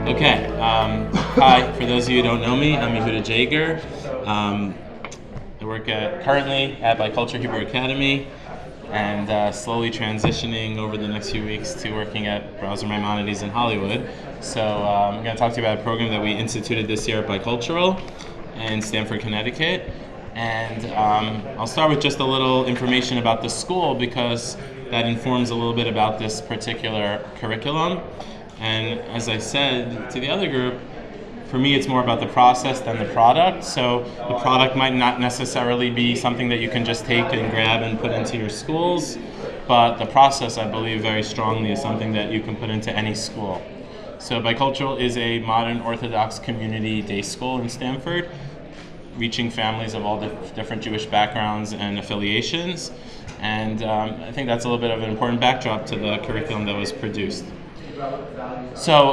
Okay, hi, for those of you who don't know me, I'm Yehuda Jeiger. I work currently at Bicultural Hebrew Academy and slowly transitioning over the next few weeks to working at Browser Maimonides in Hollywood. So I'm going to talk to you about a program that we instituted this year at Bicultural in Stamford, Connecticut. And I'll start with just a little information about the school because that informs a little bit about this particular curriculum. And as I said to the other group, for me it's more about the process than the product. So the product might not necessarily be something that you can just take and grab and put into your schools, but the process, I believe very strongly, is something that you can put into any school. So Bicultural is a modern Orthodox community day school in Stamford, reaching families of all different Jewish backgrounds and affiliations. And I think that's a little bit of an important backdrop to the curriculum that was produced. So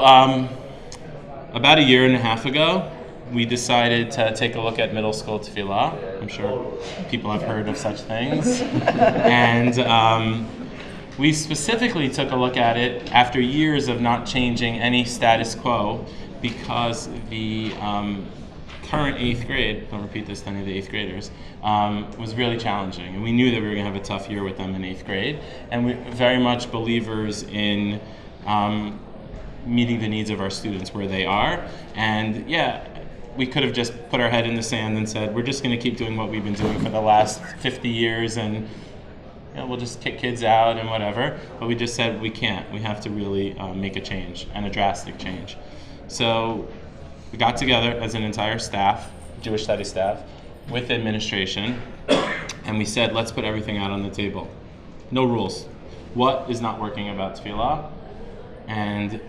about a year and a half ago, we decided to take a look at middle school Tefillah. I'm sure people have heard of such things. And we specifically took a look at it after years of not changing any status quo because the current 8th grade, don't repeat this to any of the 8th graders, was really challenging. And we knew that we were going to have a tough year with them in 8th grade. And we're very much believers in meeting the needs of our students where they are. And yeah, we could have just put our head in the sand and said, we're just going to keep doing what we've been doing for the last 50 years and we'll just kick kids out and whatever. But we just said we can't. We have to really make a change, and a drastic change. So we got together as an entire staff, Jewish studies staff, with administration, and we said, let's put everything out on the table. No rules. What is not working about Tefillah? And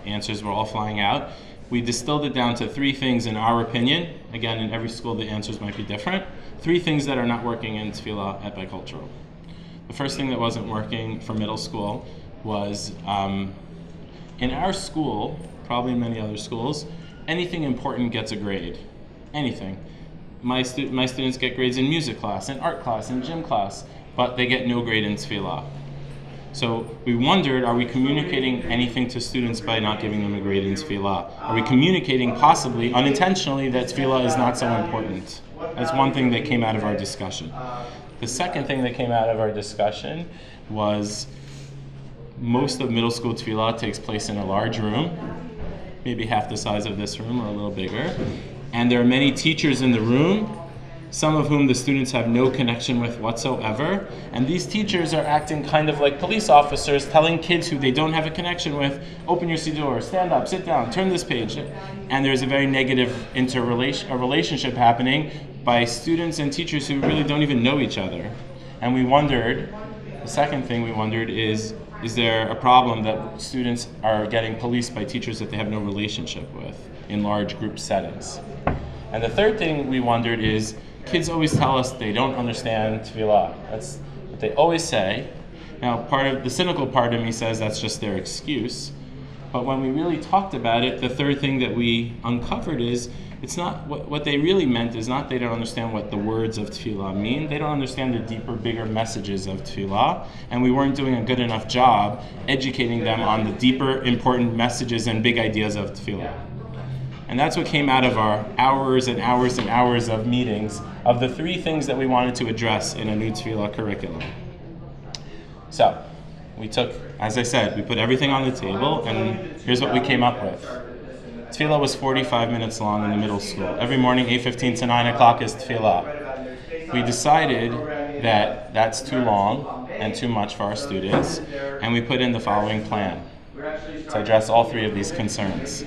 answers were all flying out. We distilled it down to 3 things in our opinion. Again, in every school the answers might be different. 3 things that are not working in Tefillah at Bicultural. The first thing that wasn't working for middle school was in our school, probably in many other schools, anything important gets a grade. Anything. My students get grades in music class, in art class, in gym class, but they get no grade in Tefillah. So we wondered, are we communicating anything to students by not giving them a grade in Tefillah? Are we communicating possibly, unintentionally, that Tefillah is not so important? That's one thing that came out of our discussion. The second thing that came out of our discussion was most of middle school Tefillah takes place in a large room, maybe half the size of this room or a little bigger. And there are many teachers in the room, some of whom the students have no connection with whatsoever. And these teachers are acting kind of like police officers, telling kids who they don't have a connection with, open your siddur, stand up, sit down, turn this page. And there's a very negative relationship happening by students and teachers who really don't even know each other. And we wondered, the second thing we wondered is there a problem that students are getting policed by teachers that they have no relationship with in large group settings? And the third thing we wondered is, kids always tell us they don't understand Tefillah. That's what they always say. Now, the cynical part of me says that's just their excuse. But when we really talked about it, the third thing that we uncovered is, it's not what they really meant is not they don't understand what the words of Tefillah mean. They don't understand the deeper, bigger messages of Tefillah. And we weren't doing a good enough job educating them on the deeper, important messages and big ideas of Tefillah. And that's what came out of our hours and hours and hours of meetings of the 3 things that we wanted to address in a new Tefillah curriculum. So we took, as I said, we put everything on the table, and here's what we came up with. Tefillah was 45 minutes long in the middle school. Every morning, 8:15 to 9 o'clock is Tefillah. We decided that that's too long and too much for our students, and we put in the following plan to address all 3 of these concerns.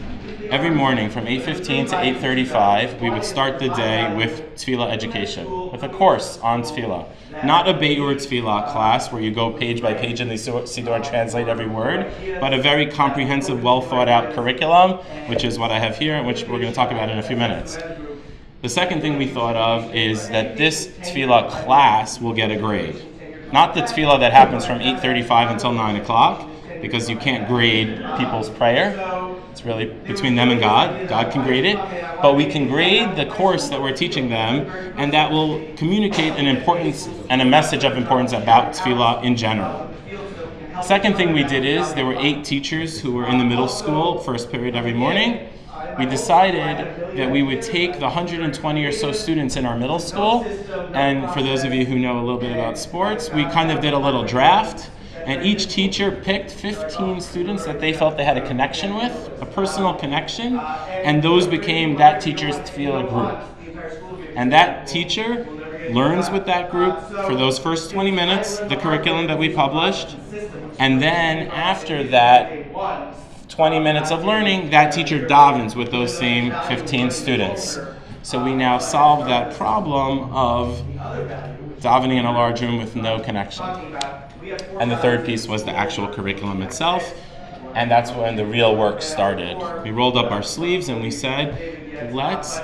Every morning from 8:15 to 8:35, we would start the day with Tefillah education, with a course on Tefillah. Not a Beur Tefillah class where you go page by page in the Siddur and translate every word, but a very comprehensive, well thought out curriculum, which is what I have here, and which we're going to talk about in a few minutes. The second thing we thought of is that this Tefillah class will get a grade. Not the Tefillah that happens from 8:35 until 9 o'clock, because you can't grade people's prayer. It's really between them and God. God can grade it. But we can grade the course that we're teaching them, and that will communicate an importance and a message of importance about Tefillah in general. Second thing we did is there were 8 teachers who were in the middle school, first period every morning. We decided that we would take the 120 or so students in our middle school, and for those of you who know a little bit about sports, we kind of did a little draft, and each teacher picked 15 students that they felt they had a connection with, a personal connection, and those became that teacher's Tefillah group. And that teacher learns with that group for those first 20 minutes, the curriculum that we published, and then after that 20 minutes of learning, that teacher davens with those same 15 students. So we now solve that problem of davening in a large room with no connection. And the third piece was the actual curriculum itself, and that's when the real work started. We rolled up our sleeves and we said, let's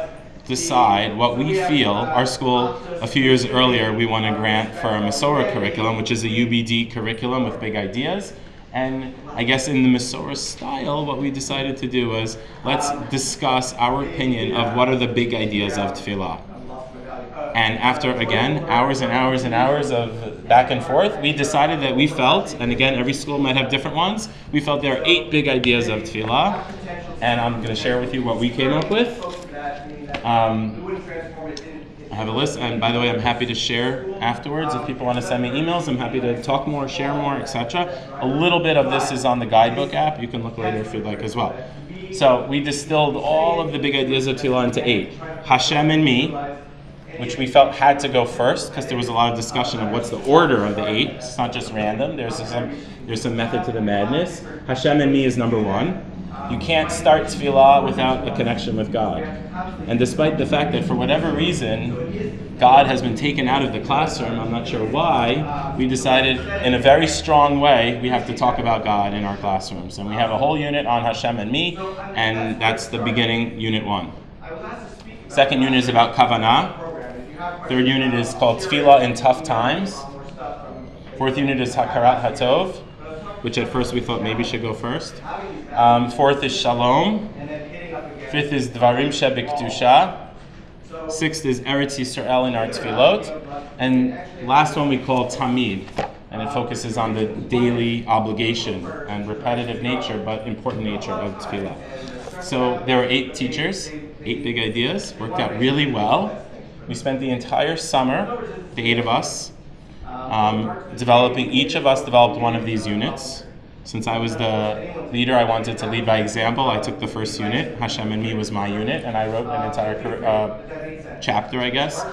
decide what we feel. Our school, a few years earlier, we won a grant for a Masorah curriculum, which is a UBD curriculum with big ideas. And I guess in the Masorah style, what we decided to do was, let's discuss our opinion of what are the big ideas of Tefillah. And after, again, hours and hours and hours of back and forth, we decided that we felt, and again, every school might have different ones, we felt there are 8 big ideas of Tefillah. And I'm going to share with you what we came up with. I have a list, and by the way, I'm happy to share afterwards. If people want to send me emails, I'm happy to talk more, share more, etc. A little bit of this is on the guidebook app. You can look later if you'd like as well. So we distilled all of the big ideas of Tefillah into 8. Hashem and me, which we felt had to go first because there was a lot of discussion of what's the order of the 8. It's not just random. There's some method to the madness. Hashem and me is number 1. You can't start Tefillah without a connection with God. And despite the fact that for whatever reason, God has been taken out of the classroom, I'm not sure why, we decided in a very strong way we have to talk about God in our classrooms. And we have a whole unit on Hashem and me, and that's the beginning, unit 1. Second unit is about Kavanah. Third unit is called Tefillah in Tough Times. Fourth unit is Hakarat Hatov, which at first we thought maybe should go first. Fourth is Shalom. Fifth is Dvarim Shebikdusha. Sixth is Eretz Yisrael in our Tefillot. And last one we call Tamid, and it focuses on the daily obligation and repetitive nature, but important nature of Tefillah. So there were 8 teachers, 8 big ideas, worked out really well. We spent the entire summer, the 8 of us, each of us developed one of these units. Since I was the leader, I wanted to lead by example. I took the first unit. Hashem and me was my unit, and I wrote an entire chapter, I guess.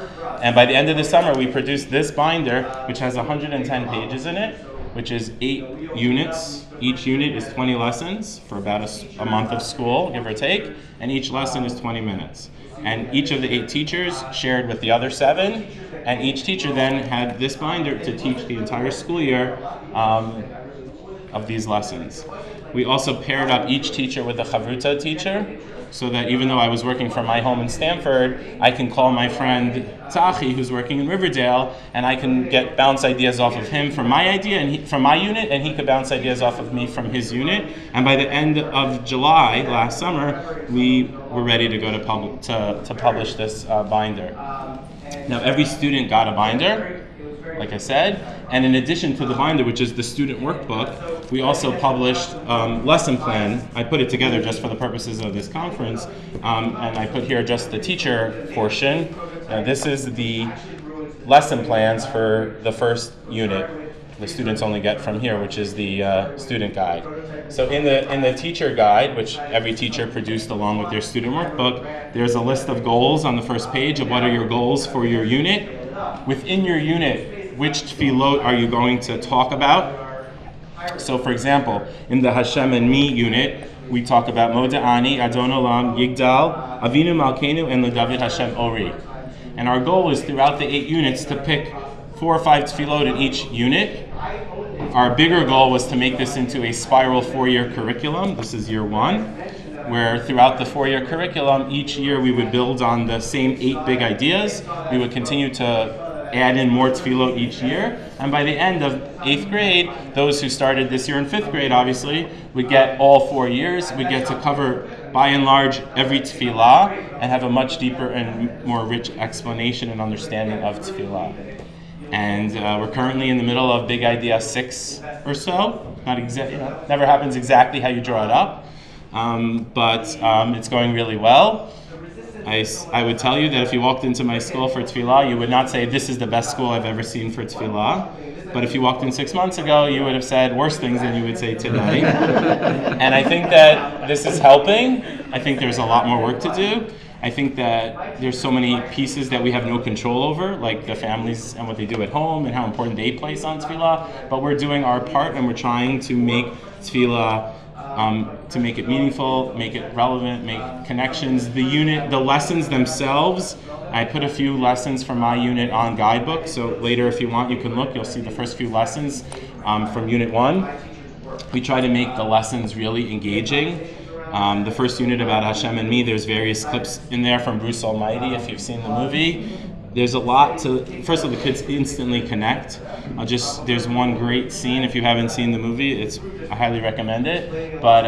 And by the end of the summer, we produced this binder, which has 110 pages in it, which is 8 units. Each unit is 20 lessons for about a month of school, give or take, and each lesson is 20 minutes. And each of the 8 teachers shared with the other 7, and each teacher then had this binder to teach the entire school year of these lessons. We also paired up each teacher with a chavruta teacher, so that even though I was working from my home in Stamford, I can call my friend Tachi, who's working in Riverdale, and I can bounce ideas off of him from my idea and from my unit, and he could bounce ideas off of me from his unit. And by the end of July last summer, we were ready to go to publish this binder. Now every student got a binder, like I said, and in addition to the binder, which is the student workbook, we also published lesson plan. I put it together just for the purposes of this conference, and I put here just the teacher portion. This is the lesson plans for the first unit. The students only get from here, which is the student guide. So in the teacher guide, which every teacher produced along with their student workbook, there's a list of goals on the first page of what are your goals for your unit. Within your unit, which tefillot are you going to talk about? So for example, in the Hashem and me unit, we talk about Moda'ani, Adon Olam, Yigdal, Avinu Malkeinu, and LeDavid Hashem Ori. And our goal is throughout the 8 units to pick 4 or 5 tefillot in each unit. Our bigger goal was to make this into a spiral 4-year curriculum. This is year 1, where throughout the 4-year curriculum, each year we would build on the same 8 big ideas. We would continue to add in more tefillot each year, and by the end of 8th grade, those who started this year in 5th grade, obviously, would get all 4 years. We get to cover, by and large, every tefillah, and have a much deeper and more rich explanation and understanding of tefillah. And we're currently in the middle of Big Idea 6 or so. Not never happens exactly how you draw it up, but it's going really well. I would tell you that if you walked into my school for Tefillah, you would not say, this is the best school I've ever seen for Tefillah. But if you walked in 6 months ago, you would have said worse things than you would say today. And I think that this is helping. I think there's a lot more work to do. I think that there's so many pieces that we have no control over, like the families and what they do at home and how important they place on Tefillah. But we're doing our part, and we're trying to make Tefillah, to make it meaningful, make it relevant, make connections. The lessons themselves, I put a few lessons from my unit on guidebook. So later, if you want, you can look. You'll see the first few lessons from Unit 1. We try to make the lessons really engaging. The first unit about Hashem and me, there's various clips in there from Bruce Almighty, if you've seen the movie. There's a lot to, first of all, the kids instantly connect. There's one great scene, if you haven't seen the movie, I highly recommend it. But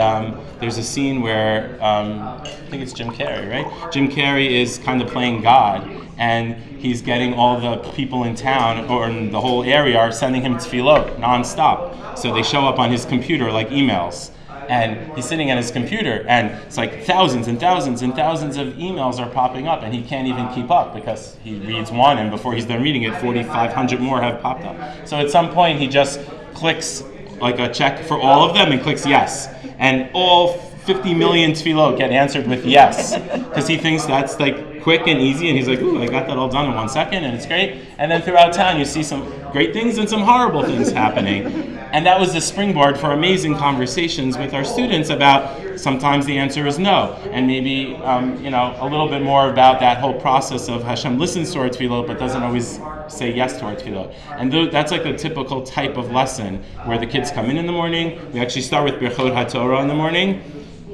there's a scene where, I think it's Jim Carrey, right? Jim Carrey is kind of playing God, and he's getting all the people in town, or in the whole area, are sending him tefillot nonstop. So they show up on his computer like emails. And he's sitting at his computer, and it's like thousands and thousands and thousands of emails are popping up, and he can't even keep up because he reads one, and before he's done reading it, 4,500 more have popped up. So at some point, he just clicks like a check for all of them and clicks yes. And all 50 million tefillot get answered with yes, because he thinks that's like quick and easy, and he's like, ooh, I got that all done in 1 second, and it's great. And then throughout town, you see some great things and some horrible things happening. And that was the springboard for amazing conversations with our students about sometimes the answer is no, and maybe a little bit more about that whole process of Hashem listens to our tefillot but doesn't always say yes to our tefillot. And that's like the typical type of lesson where the kids come in the morning. We actually start with Birchot HaTorah in the morning.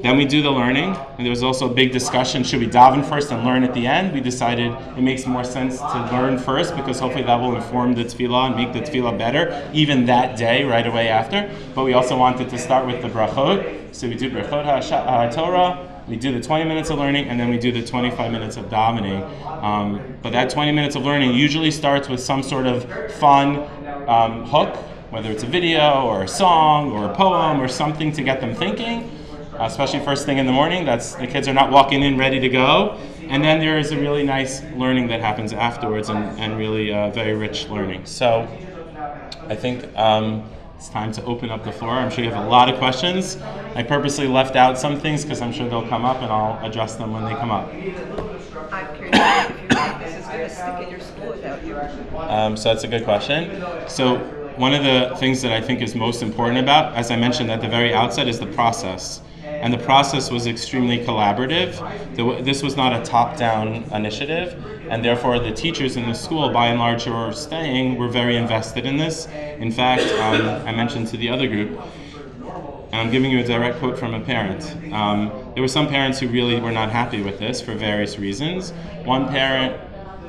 Then we do the learning, and there was also a big discussion, should we daven first and learn at the end? We decided it makes more sense to learn first, because hopefully that will inform the tefillah and make the tefillah better, even that day, right away after. But we also wanted to start with the brachot, so we do Birchot HaTorah, we do the 20 minutes of learning, and then we do the 25 minutes of davening. But that 20 minutes of learning usually starts with some sort of fun hook, whether it's a video or a song or a poem or something to get them thinking. Especially first thing in the morning, the kids are not walking in ready to go. And then there is a really nice learning that happens afterwards, and really very rich learning. So I think it's time to open up the floor. I'm sure you have a lot of questions. I purposely left out some things because I'm sure they'll come up, and I'll address them when they come up. I'm curious if you think this is going to stick in your school without you. So that's a good question. So one of the things that I think is most important about, as I mentioned at the very outset, is the process. And the process was extremely collaborative. This was not a top-down initiative, and therefore the teachers in the school, by and large, who are staying, were very invested in this. In fact, I mentioned to the other group, and I'm giving you a direct quote from a parent. There were some parents who really were not happy with this for various reasons. One parent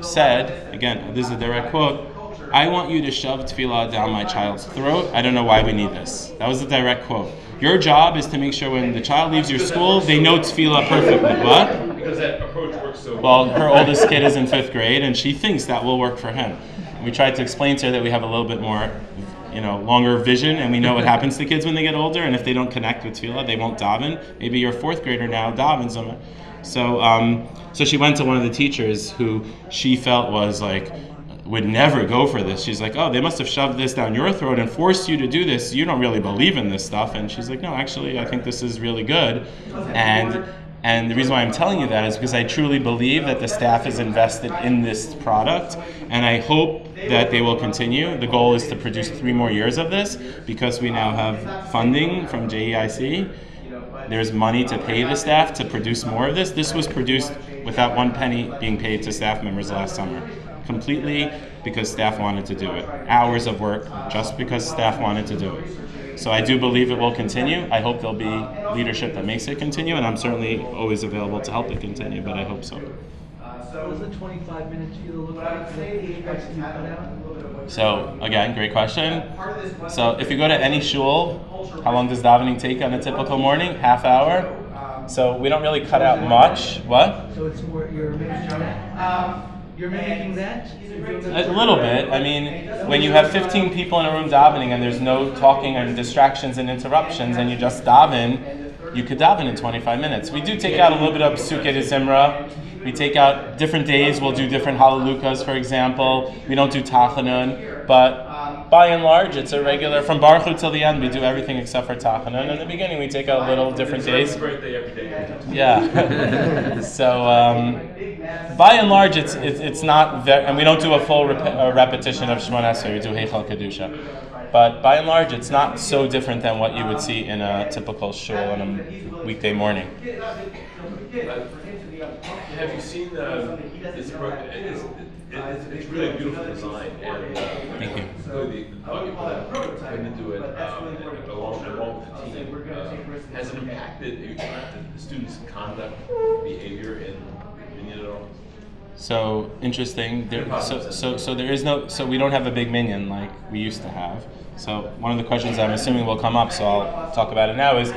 said, again, this is a direct quote, "I want you to shove tefillah down my child's throat. I don't know why we need this." That was a direct quote. Your job is to make sure when the child leaves your school, they know tefillah perfectly. What? Because that approach works so well. Well, her oldest kid is in 5th grade, and she thinks that will work for him. And we tried to explain to her that we have a little bit more, longer vision, and we know what happens to kids when they get older, and if they don't connect with tefillah, they won't daven. Maybe your 4th grader now davens them. So she went to one of the teachers who she felt was like, would never go for this. She's like, oh, they must have shoved this down your throat and forced you to do this. You don't really believe in this stuff. And she's like, no, actually, I think this is really good. And the reason why I'm telling you that is because I truly believe that the staff is invested in this product, and I hope that they will continue. The goal is to produce 3 more years of this, because we now have funding from JEIC. There's money to pay the staff to produce more of this. This was produced without 1 penny being paid to staff members last summer. Completely because staff wanted to do it. Hours of work just because staff wanted to do it. So I do believe it will continue. I hope there'll be leadership that makes it continue, and I'm certainly always available to help it continue, but I hope so. What does the 25 minutes look like that you cut out? So again, great question. So if you go to any shul, how long does davening take on a typical morning? Half hour. So we don't really cut out much. What? So it's more, you're managing that? You're mimicking that? A little bit. I mean, when you have 15 people in a room davening and there's no talking and distractions and interruptions and you just daven, you could daven in 25 minutes. We do take out a little bit of Psukei de Zimra. We take out different days. We'll do different Hallelujahs, for example. We don't do Tachanun, but by and large, it's a regular, from Baruch Hu till the end, we do everything except for Tachanun. In the beginning, we take out little different days. Birthday every day. Yeah. So, by and large, it's not very, and we don't do a full repetition of Shemona Esrei. We do Heichal Kedusha. But by and large, it's not so different than what you would see in a typical shul on a weekday morning. Have you seen this program? It's really a beautiful design, and Thank you. really the thought you put out when to do it along with the team has it impacted the students' conduct, behavior in Minyan at all? So interesting. So there is no. So we don't have a big minyan like we used to have. So one of the questions I'm assuming will come up, so I'll talk about it now, is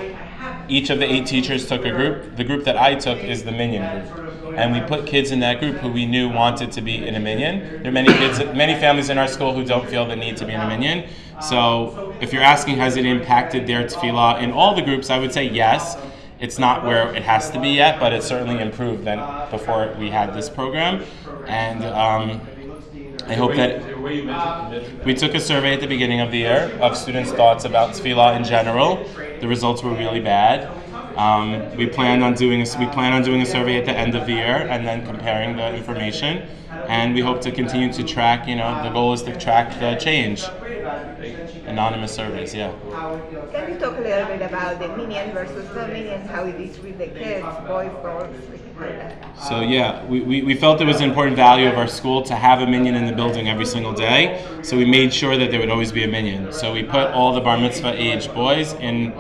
each of the 8 teachers took a group. The group that I took is the minyan group, and we put kids in that group who we knew wanted to be in a minyan. There are many families in our school who don't feel the need to be in a minyan. So if you're asking, has it impacted their tefillah in all the groups, I would say yes. It's not where it has to be yet, but it's certainly improved than before we had this program. And I hope that we took a survey at the beginning of the year of students' thoughts about tefillah in general. The results were really bad. We plan on doing a survey at the end of the year and then comparing the information. And we hope to continue to track. The goal is to track the change. Anonymous surveys, yeah. Can you talk a little bit about the minyan versus the minyan, how it is with the kids, boys, girls, like that? So yeah, we felt it was an important value of our school to have a minyan in the building every single day. So we made sure that there would always be a minyan. So we put all the bar mitzvah age boys in.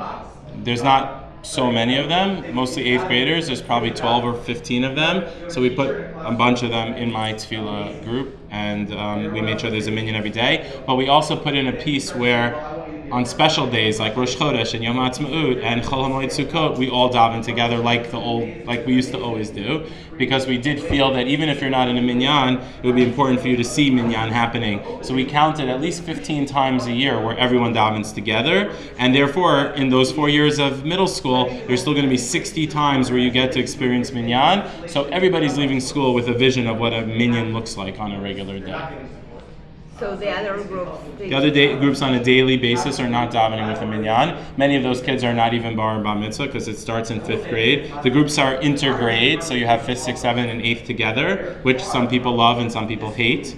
There's not so many of them, mostly 8th graders. There's probably 12 or 15 of them. So we put a bunch of them in my tefillah group, and we made sure there's a minyan every day. But we also put in a piece where on special days like Rosh Chodesh and Yom Ha'atzmaut and Chol HaMoed Sukkot, we all daven together like we used to always do, because we did feel that even if you're not in a minyan, it would be important for you to see minyan happening. So we counted at least 15 times a year where everyone davens together, and therefore in those 4 years of middle school, there's still going to be 60 times where you get to experience minyan. So everybody's leaving school with a vision of what a minyan looks like on a regular day. So the other groups? Groups on a daily basis are not davening with a minyan. Many of those kids are not even bar and bar mitzvah because it starts in 5th grade. The groups are intergrade, so you have 5th, 6th, 7th, and 8th together, which some people love and some people hate.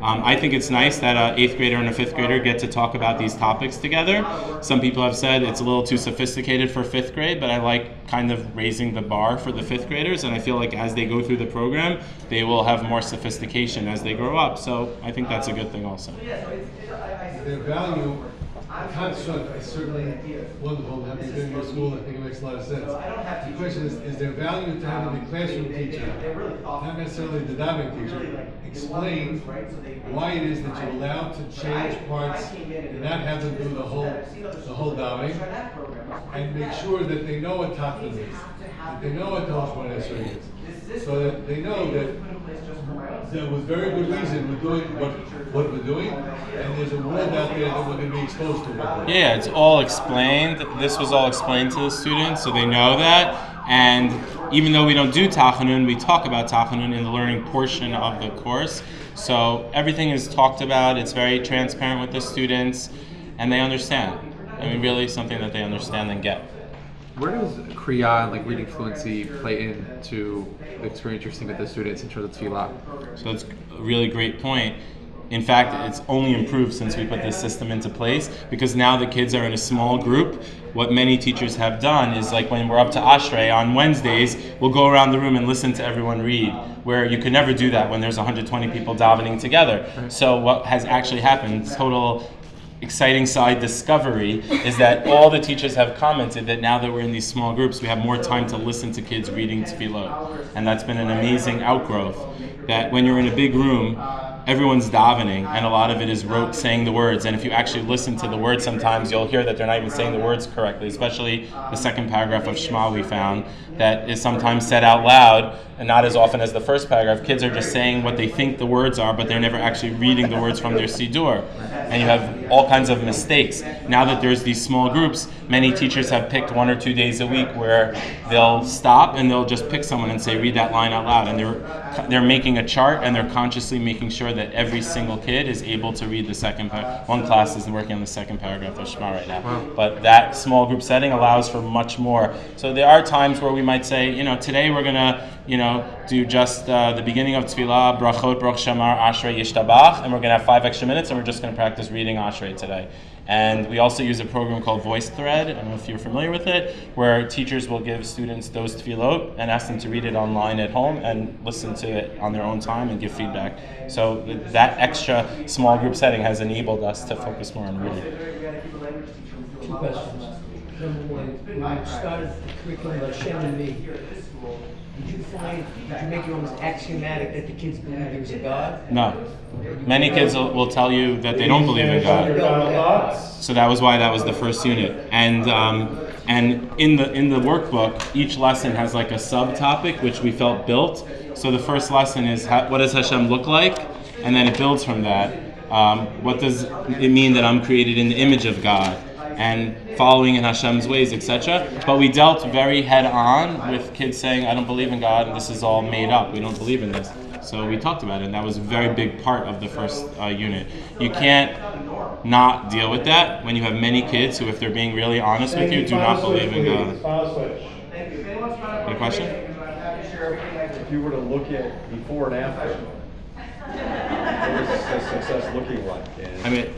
I think it's nice that an 8th grader and a 5th grader get to talk about these topics together. Some people have said it's a little too sophisticated for 5th grade, but I like kind of raising the bar for the 5th graders, and I feel like as they go through the program, they will have more sophistication as they grow up. So I think that's a good thing also. Their value, the construct is certainly wonderful. Having been in your school, I think it makes a lot of sense. The question is there value to having the classroom teacher, not necessarily the davening teacher, explain why it is that you're allowed to change parts and not have them do the whole davening, and make sure that they know what tachlis is, that they know what the Shemona Esrei is, so that they know that with very good reason we're doing what we're doing, and there's a world out there that we're going to be exposed to. Yeah, it's all explained. This was all explained to the students, so they know that. And even though we don't do Tachanun, we talk about Tachanun in the learning portion of the course. So everything is talked about. It's very transparent with the students, and they understand. I mean, really something that they understand and get. Where does Kriya and reading fluency play into the experience you're seeing with the students in terms of tefillah? So that's a really great point. In fact, it's only improved since we put this system into place, because now the kids are in a small group. What many teachers have done is, like when we're up to Ashrei on Wednesdays, we'll go around the room and listen to everyone read, where you could never do that when there's 120 people davening together. So what has actually happened, total exciting side discovery, is that all the teachers have commented that now that we're in these small groups, we have more time to listen to kids reading tefillah, and that's been an amazing outgrowth. that when you're in a big room, everyone's davening, and a lot of it is rote saying the words. And if you actually listen to the words, sometimes you'll hear that they're not even saying the words correctly, especially the second paragraph of Shema we found, that is sometimes said out loud, and not as often as the first paragraph. Kids are just saying what they think the words are, but they're never actually reading the words from their siddur. And you have all kinds of mistakes. Now that there's these small groups, many teachers have picked 1 or 2 days a week where they'll stop and they'll just pick someone and say, read that line out loud. And they're making a chart, and they're consciously making sure that every single kid is able to read the second paragraph. One class is working on the second paragraph of Shema right now. Wow. But that small group setting allows for much more. So there are times where we might say, today we're going to, do just the beginning of Tefillah, Brachot, Baruch Shamar, Ashrei, Yishtabach, and we're going to have 5 extra minutes, and we're just going to practice reading Ashrei today. And we also use a program called Voice Thread. I don't know if you're familiar with it, where teachers will give students those tefillot and ask them to read it online at home and listen to it on their own time and give feedback. So that extra small group setting has enabled us to focus more on reading. 2 questions. Number 1, when you started the curriculum of Hashem and me, did you make it almost axiomatic that the kids believe there's a God? No. Many kids will tell you that they don't believe in God. So that was why that was the first unit. And in the workbook, each lesson has like a subtopic which we felt built. So the first lesson is what does Hashem look like, and then it builds from that. What does it mean that I'm created in the image of God, and following in Hashem's ways, etc. But we dealt very head-on with kids saying, I don't believe in God, and this is all made up. We don't believe in this. So we talked about it, and that was a very big part of the first unit. You can't not deal with that when you have many kids who, if they're being really honest with you, do not believe in God. Any question? If you were to look at before and after, what was the success looking like? And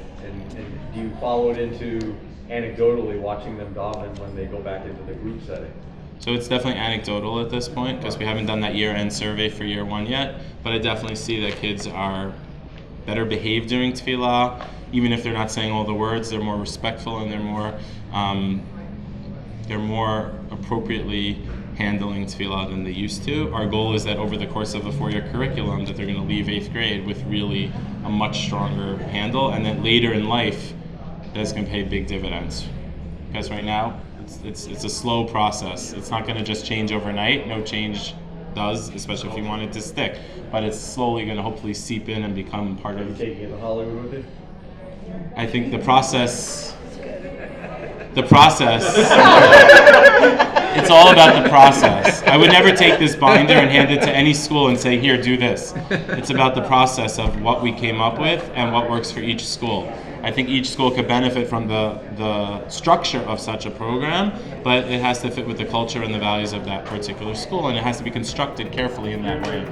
do you follow it into anecdotally watching them daven when they go back into the group setting? So it's definitely anecdotal at this point because we haven't done that year-end survey for year 1 yet, but I definitely see that kids are better behaved during Tefillah. Even if they're not saying all the words, they're more respectful, and they're more appropriately handling Tefillah than they used to. Our goal is that over the course of a 4-year curriculum that they're going to leave 8th grade with really a much stronger handle, and then later in life that's going to pay big dividends. Because right now it's a slow process. It's not going to just change overnight. No change does, especially if you want it to stick. But it's slowly going to hopefully seep in and become part of. Taking it to Hollywood with you? I think the process. It's all about the process. I would never take this binder and hand it to any school and say, here, do this. It's about the process of what we came up with and what works for each school. I think each school could benefit from the structure of such a program, but it has to fit with the culture and the values of that particular school, and it has to be constructed carefully in that way.